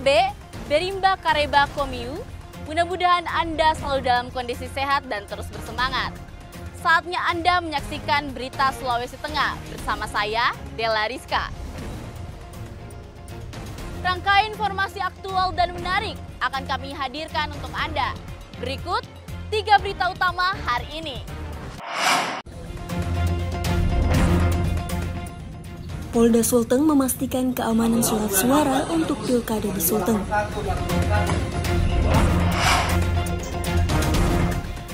Kabe, Berimba Kareba Komiu. Mudah-mudahan Anda selalu dalam kondisi sehat dan terus bersemangat. Saatnya Anda menyaksikan berita Sulawesi Tengah bersama saya, Della Rizka. Rangkaian informasi aktual dan menarik akan kami hadirkan untuk Anda. Berikut 3 berita utama hari ini. Polda Sulteng memastikan keamanan surat suara untuk pilkada di Sulteng.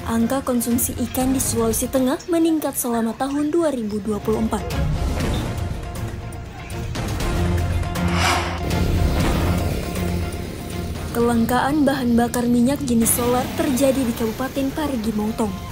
Angka konsumsi ikan di Sulawesi Tengah meningkat selama tahun 2024. Kelangkaan bahan bakar minyak jenis solar terjadi di Kabupaten Parigi Motong.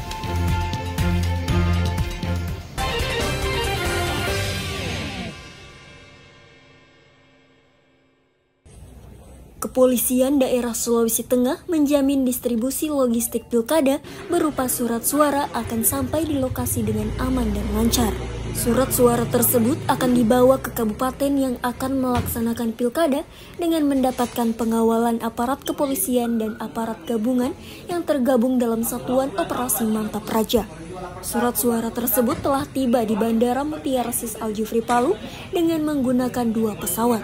Kepolisian daerah Sulawesi Tengah menjamin distribusi logistik pilkada berupa surat suara akan sampai di lokasi dengan aman dan lancar. Surat suara tersebut akan dibawa ke kabupaten yang akan melaksanakan pilkada dengan mendapatkan pengawalan aparat kepolisian dan aparat gabungan yang tergabung dalam Satuan Operasi Mantap Praja. Surat suara tersebut telah tiba di Bandara Mutiara Sis Al-Jufri Palu dengan menggunakan 2 pesawat.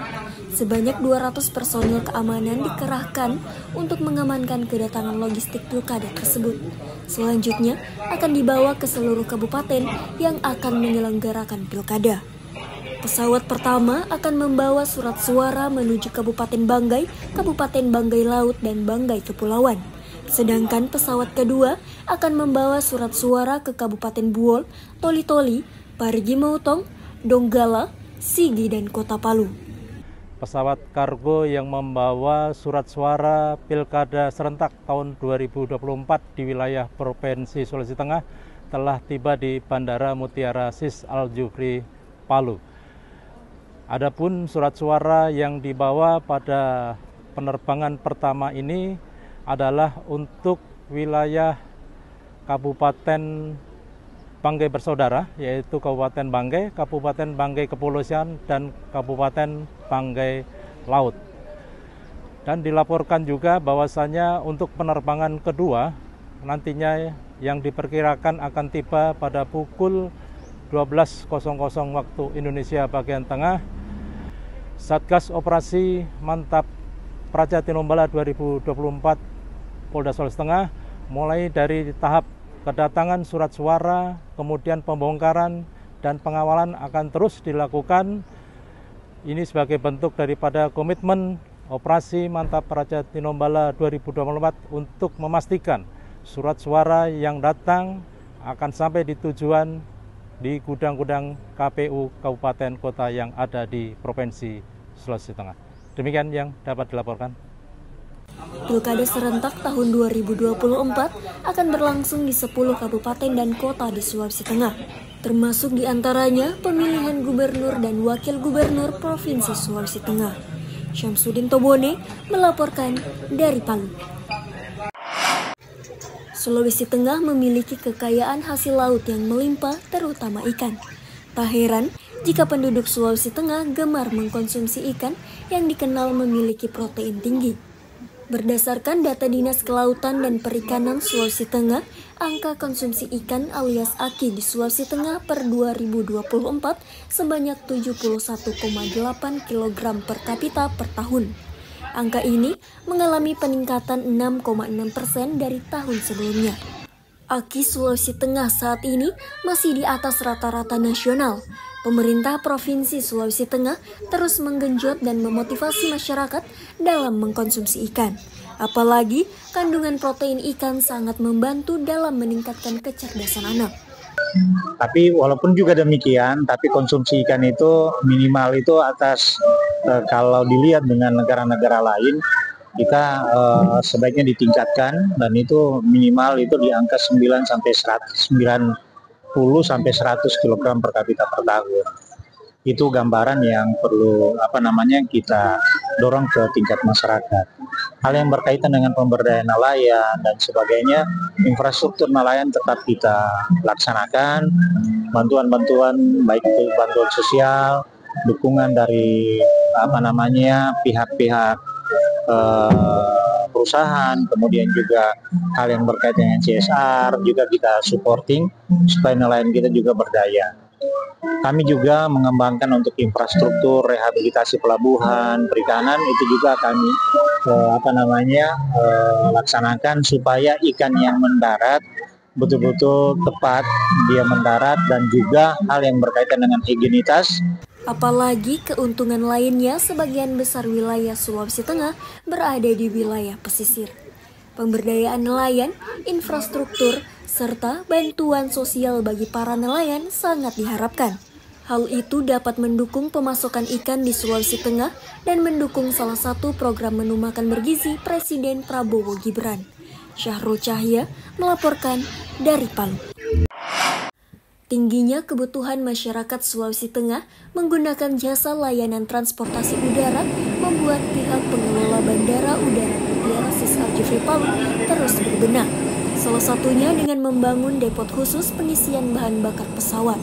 Sebanyak 200 personil keamanan dikerahkan untuk mengamankan kedatangan logistik pilkada tersebut. Selanjutnya akan dibawa ke seluruh kabupaten yang akan menyelenggarakan pilkada. Pesawat pertama akan membawa surat suara menuju Kabupaten Banggai, Kabupaten Banggai Laut, dan Banggai Kepulauan. Sedangkan pesawat kedua akan membawa surat suara ke Kabupaten Buol, Toli-Toli, Parigi Motong, Donggala, Sigi, dan Kota Palu. Pesawat kargo yang membawa surat suara pilkada serentak tahun 2024 di wilayah Provinsi Sulawesi Tengah telah tiba di Bandara Mutiara Sis Al-Jufri Palu. Adapun surat suara yang dibawa pada penerbangan pertama ini adalah untuk wilayah Kabupaten Banggai Bersaudara, yaitu Kabupaten Banggai Kepulauan, dan Kabupaten Banggai Laut. Dan dilaporkan juga bahwasanya untuk penerbangan kedua nantinya yang diperkirakan akan tiba pada pukul 12.00 waktu Indonesia bagian tengah. Satgas Operasi Mantap Praja Tinombala 2024 Polda Sulawesi Tengah mulai dari tahap kedatangan surat suara, kemudian pembongkaran dan pengawalan akan terus dilakukan. Ini sebagai bentuk daripada komitmen Operasi Mantap Praja Tinombala 2024 untuk memastikan surat suara yang datang akan sampai di tujuan di gudang-gudang KPU kabupaten kota yang ada di Provinsi Sulawesi Tengah. Demikian yang dapat dilaporkan. Pilkada serentak tahun 2024 akan berlangsung di 10 kabupaten dan kota di Sulawesi Tengah, termasuk diantaranya pemilihan gubernur dan wakil gubernur Provinsi Sulawesi Tengah. Syamsuddin Tobone melaporkan dari Palu. Sulawesi Tengah memiliki kekayaan hasil laut yang melimpah, terutama ikan. Tak heran jika penduduk Sulawesi Tengah gemar mengkonsumsi ikan yang dikenal memiliki protein tinggi. Berdasarkan data Dinas Kelautan dan Perikanan Sulawesi Tengah, angka konsumsi ikan alias AKI di Sulawesi Tengah per 2024 sebanyak 71,8 kg per kapita per tahun. Angka ini mengalami peningkatan 6,6% dari tahun sebelumnya. AKI Sulawesi Tengah saat ini masih di atas rata-rata nasional. Pemerintah Provinsi Sulawesi Tengah terus menggenjot dan memotivasi masyarakat dalam mengkonsumsi ikan. Apalagi kandungan protein ikan sangat membantu dalam meningkatkan kecerdasan anak. Tapi walaupun juga demikian, tapi konsumsi ikan itu minimal itu atas kalau dilihat dengan negara-negara lain, kita sebaiknya ditingkatkan, dan itu minimal itu di angka 90 sampai 100 kg per kapita per tahun. Itu gambaran yang perlu kita dorong ke tingkat masyarakat. Hal yang berkaitan dengan pemberdayaan nelayan dan sebagainya, infrastruktur nelayan tetap kita laksanakan, bantuan-bantuan baik itu bantuan sosial, dukungan dari pihak-pihak perusahaan, kemudian juga hal yang berkaitan dengan CSR juga kita supporting supaya nelayan kita juga berdaya. Kami juga mengembangkan untuk infrastruktur, rehabilitasi pelabuhan, perikanan itu juga kami laksanakan supaya ikan yang mendarat betul-betul tepat dia mendarat dan juga hal yang berkaitan dengan higienitas. Apalagi keuntungan lainnya, sebagian besar wilayah Sulawesi Tengah berada di wilayah pesisir. Pemberdayaan nelayan, infrastruktur, serta bantuan sosial bagi para nelayan sangat diharapkan. Hal itu dapat mendukung pemasokan ikan di Sulawesi Tengah dan mendukung salah satu program menu makan bergizi Presiden Prabowo Gibran. Syahrul Cahya melaporkan dari Palu. Tingginya kebutuhan masyarakat Sulawesi Tengah menggunakan jasa layanan transportasi udara membuat pihak pengelola Bandara Udara Mutiara Sis Al-Jufri Palu terus berbenah. Salah satunya dengan membangun depot khusus pengisian bahan bakar pesawat.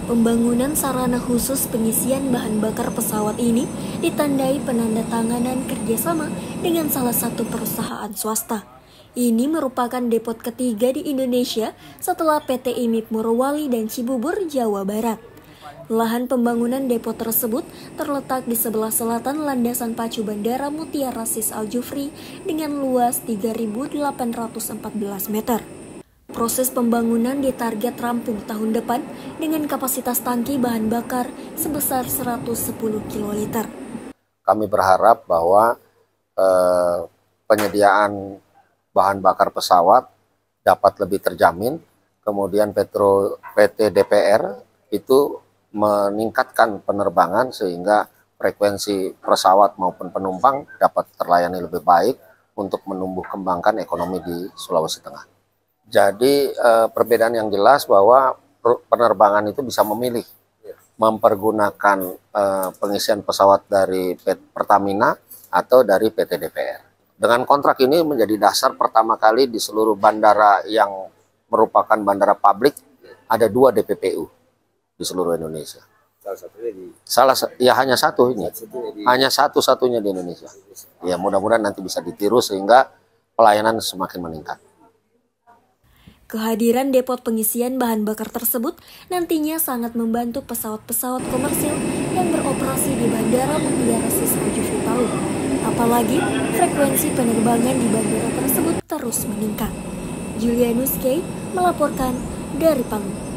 Pembangunan sarana khusus pengisian bahan bakar pesawat ini ditandai penandatanganan kerjasama dengan salah satu perusahaan swasta. Ini merupakan depot ketiga di Indonesia setelah PT IMIP Morowali dan Cibubur, Jawa Barat. Lahan pembangunan depot tersebut terletak di sebelah selatan landasan pacu Bandara Mutiara Sis Al-Jufri dengan luas 3.814 meter. Proses pembangunan ditarget rampung tahun depan dengan kapasitas tangki bahan bakar sebesar 110 kiloliter. Kami berharap bahwa penyediaan bahan bakar pesawat dapat lebih terjamin, kemudian PT DPR itu meningkatkan penerbangan sehingga frekuensi pesawat maupun penumpang dapat terlayani lebih baik untuk menumbuh kembangkan ekonomi di Sulawesi Tengah. Jadi perbedaan yang jelas bahwa penerbangan itu bisa memilih mempergunakan pengisian pesawat dari Pertamina atau dari PT DPR. Dengan kontrak ini menjadi dasar pertama kali di seluruh bandara yang merupakan bandara publik ada 2 DPPU di seluruh Indonesia. Hanya satu ini. Hanya satu-satunya di Indonesia. Ya, mudah-mudahan nanti bisa ditiru sehingga pelayanan semakin meningkat. Kehadiran depot pengisian bahan bakar tersebut nantinya sangat membantu pesawat-pesawat komersil yang beroperasi di Bandara Mutiara Sis Al-Jufri Palu. Apalagi frekuensi penerbangan di bandara tersebut terus meningkat. Julianus K. melaporkan dari Palu.